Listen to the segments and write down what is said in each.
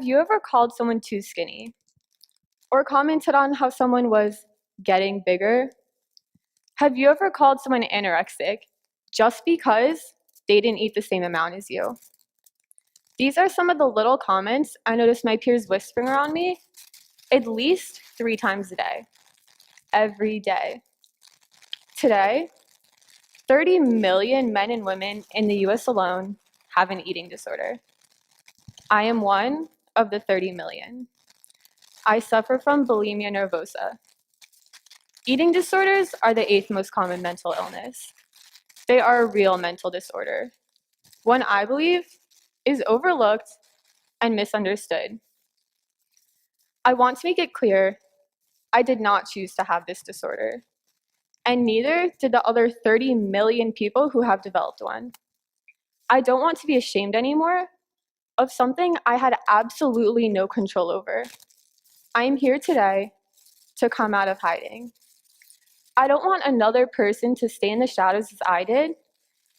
you ever called someone too skinny? Or commented on how someone was getting bigger? Have you ever called someone anorexic just because they didn't eat the same amount as you? These are some of the little comments I noticed my peers whispering around me at least 3 times a day, every day. Today, 30 million men and women in the US alone have an eating disorder. I am one of the 30 million. I suffer from bulimia nervosa. Eating disorders are the 8th most common mental illness. They are a real mental disorder, one I believe is overlooked and misunderstood. I want to make it clear, I did not choose to have this disorder, and neither did the other 30 million people who have developed one. I don't want to be ashamed anymore of something I had absolutely no control over. I am here today to come out of hiding. I don't want another person to stay in the shadows as I did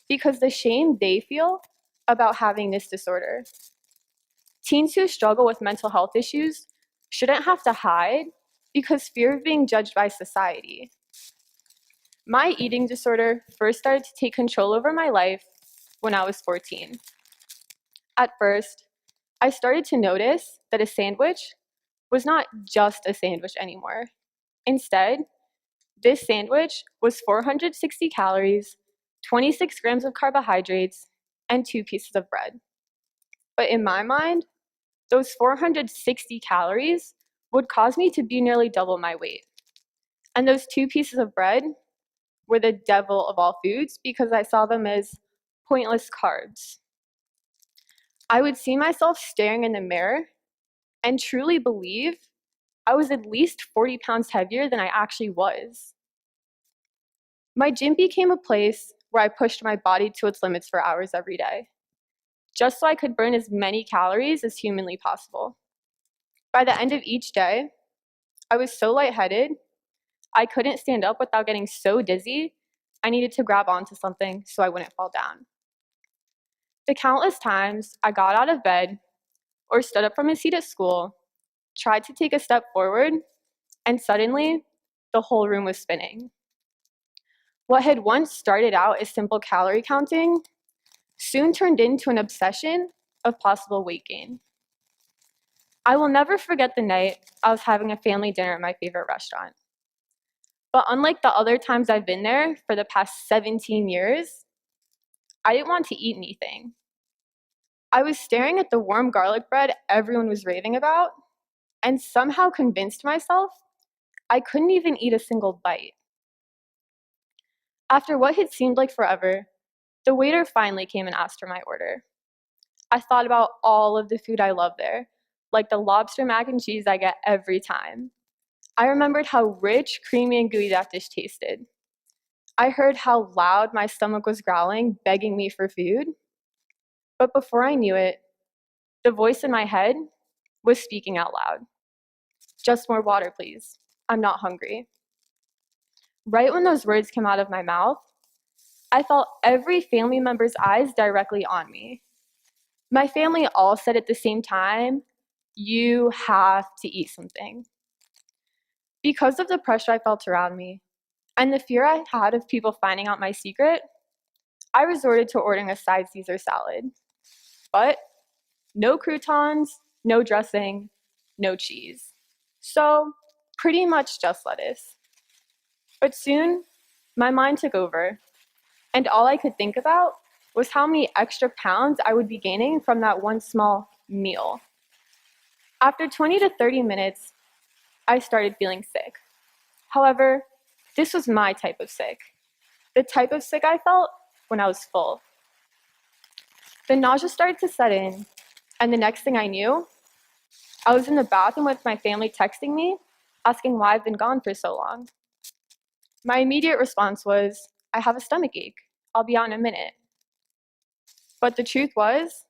because the shame they feel about having this disorder. Teens who struggle with mental health issues shouldn't have to hide because fear of being judged by society. My eating disorder first started to take control over my life when I was 14. At first, I started to notice that a sandwich was not just a sandwich anymore. Instead, this sandwich was 460 calories, 26 grams of carbohydrates, and 2 pieces of bread. But in my mind, those 460 calories would cause me to be nearly double my weight. And those 2 pieces of bread were the devil of all foods because I saw them as pointless carbs. I would see myself staring in the mirror and truly believe I was at least 40 pounds heavier than I actually was. My gym became a place where I pushed my body to its limits for hours every day, just so I could burn as many calories as humanly possible. By the end of each day, I was so lightheaded, I couldn't stand up without getting so dizzy, I needed to grab onto something so I wouldn't fall down. The countless times I got out of bed or stood up from a seat at school, tried to take a step forward, and suddenly, the whole room was spinning. What had once started out as simple calorie counting soon turned into an obsession of possible weight gain. I will never forget the night I was having a family dinner at my favorite restaurant. But unlike the other times I've been there for the past 17 years, I didn't want to eat anything. I was staring at the warm garlic bread everyone was raving about and somehow convinced myself I couldn't even eat a single bite. After what had seemed like forever, the waiter finally came and asked for my order. I thought about all of the food I love there, like the lobster mac and cheese I get every time. I remembered how rich, creamy, and gooey that dish tasted. I heard how loud my stomach was growling, begging me for food. But before I knew it, the voice in my head was speaking out loud. Just more water, please. I'm not hungry. Right when those words came out of my mouth, I felt every family member's eyes directly on me. My family all said at the same time, "You have to eat something." Because of the pressure I felt around me and the fear I had of people finding out my secret, I resorted to ordering a side Caesar salad. But no croutons, no dressing, no cheese. So pretty much just lettuce. But soon, my mind took over, and all I could think about was how many extra pounds I would be gaining from that one small meal. After 20 to 30 minutes, I started feeling sick. However, this was my type of sick, the type of sick I felt when I was full. The nausea started to set in, and the next thing I knew, I was in the bathroom with my family texting me, asking why I've been gone for so long. My immediate response was, "I have a stomach ache. I'll be out in a minute." But the truth was,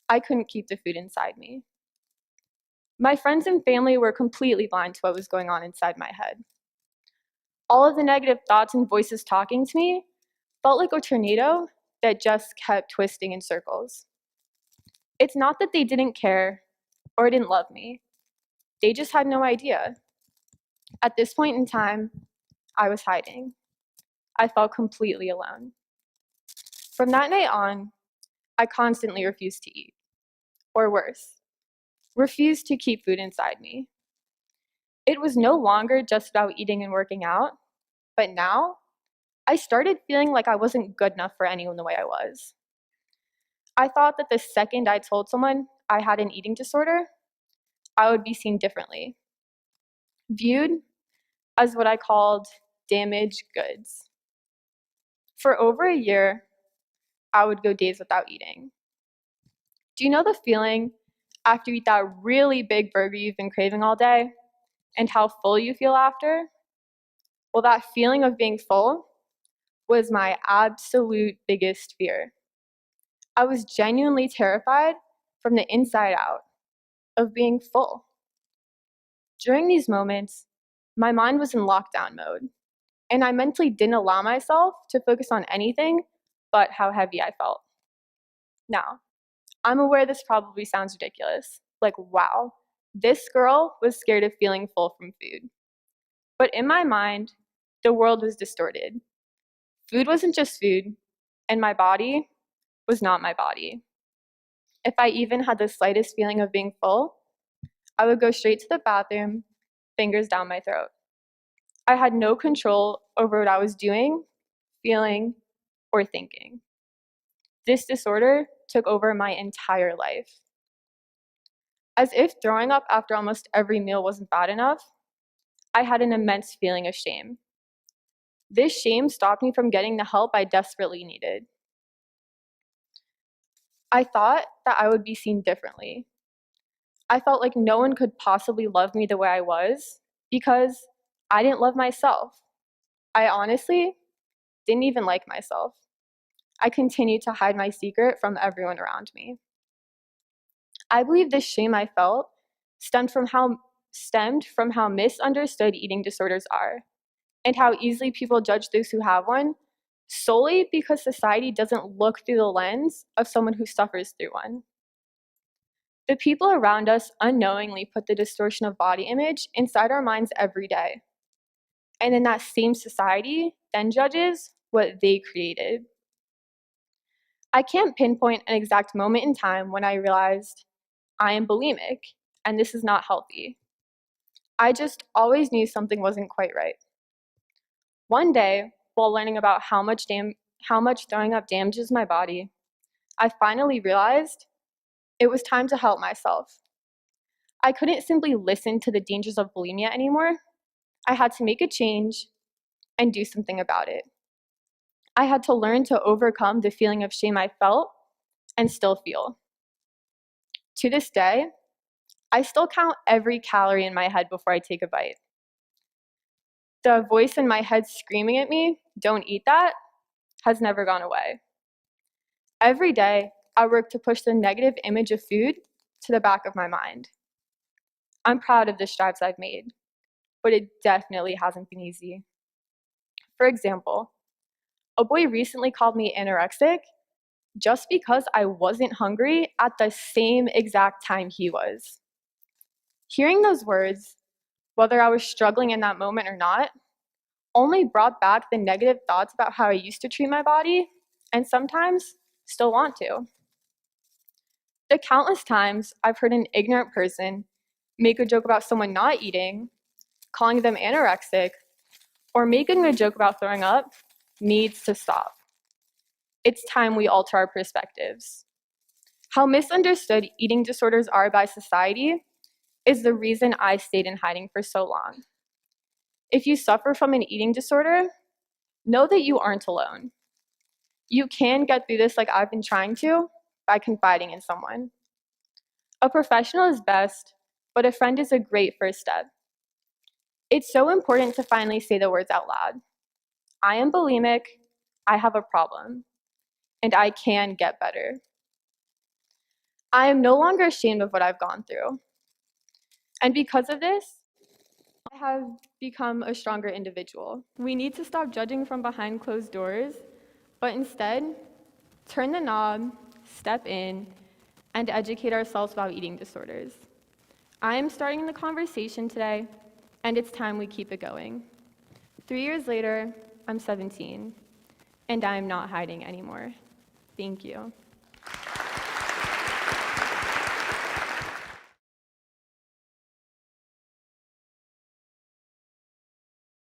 I couldn't keep the food inside me. My friends and family were completely blind to what was going on inside my head. All of the negative thoughts and voices talking to me felt like a tornado that just kept twisting in circles. It's not that they didn't care or didn't love me. They just had no idea. At this point in time, I was hiding. I felt completely alone. From that night on, I constantly refused to eat, or worse, refused to keep food inside me. It was no longer just about eating and working out, but now I started feeling like I wasn't good enough for anyone the way I was. I thought that the second I told someone I had an eating disorder, I would be seen differently, viewed as what I called damaged goods. For over a year, I would go days without eating. Do you know the feeling after you eat that really big burger you've been craving all day and how full you feel after? Well, that feeling of being full was my absolute biggest fear. I was genuinely terrified from the inside out of being full. During these moments, my mind was in lockdown mode, and I mentally didn't allow myself to focus on anything but how heavy I felt. Now, I'm aware this probably sounds ridiculous. Like, wow, this girl was scared of feeling full from food. But in my mind, the world was distorted. Food wasn't just food, and my body was not my body. If I even had the slightest feeling of being full, I would go straight to the bathroom, fingers down my throat. I had no control over what I was doing, feeling, or thinking. This disorder took over my entire life. As if throwing up after almost every meal wasn't bad enough, I had an immense feeling of shame. This shame stopped me from getting the help I desperately needed. I thought that I would be seen differently. I felt like no one could possibly love me the way I was because I didn't love myself. I honestly didn't even like myself. I continued to hide my secret from everyone around me. I believe the shame I felt stemmed from how misunderstood eating disorders are and how easily people judge those who have one solely because society doesn't look through the lens of someone who suffers through one. The people around us unknowingly put the distortion of body image inside our minds every day. And then that same society then judges what they created. I can't pinpoint an exact moment in time when I realized I am bulimic and this is not healthy. I just always knew something wasn't quite right. One day, while learning about how much throwing up damages my body, I finally realized it was time to help myself. I couldn't simply listen to the dangers of bulimia anymore. I had to make a change and do something about it. I had to learn to overcome the feeling of shame I felt and still feel. To this day, I still count every calorie in my head before I take a bite. The voice in my head screaming at me, "Don't eat that," has never gone away. Every day, I work to push the negative image of food to the back of my mind. I'm proud of the strides I've made, but it definitely hasn't been easy. For example, a boy recently called me anorexic just because I wasn't hungry at the same exact time he was. Hearing those words, whether I was struggling in that moment or not, only brought back the negative thoughts about how I used to treat my body, and sometimes still want to. The countless times I've heard an ignorant person make a joke about someone not eating, calling them anorexic, or making a joke about throwing up needs to stop. It's time we alter our perspectives. How misunderstood eating disorders are by society is the reason I stayed in hiding for so long. If you suffer from an eating disorder, know that you aren't alone. You can get through this like I've been trying to by confiding in someone. A professional is best, but a friend is a great first step. It's so important to finally say the words out loud. I am bulimic, I have a problem, and I can get better. I am no longer ashamed of what I've gone through. And because of this, I have become a stronger individual. We need to stop judging from behind closed doors, but instead, turn the knob, step in, and educate ourselves about eating disorders. I am starting the conversation today, and it's time we keep it going. 3 years later, I'm 17, and I am not hiding anymore. Thank you.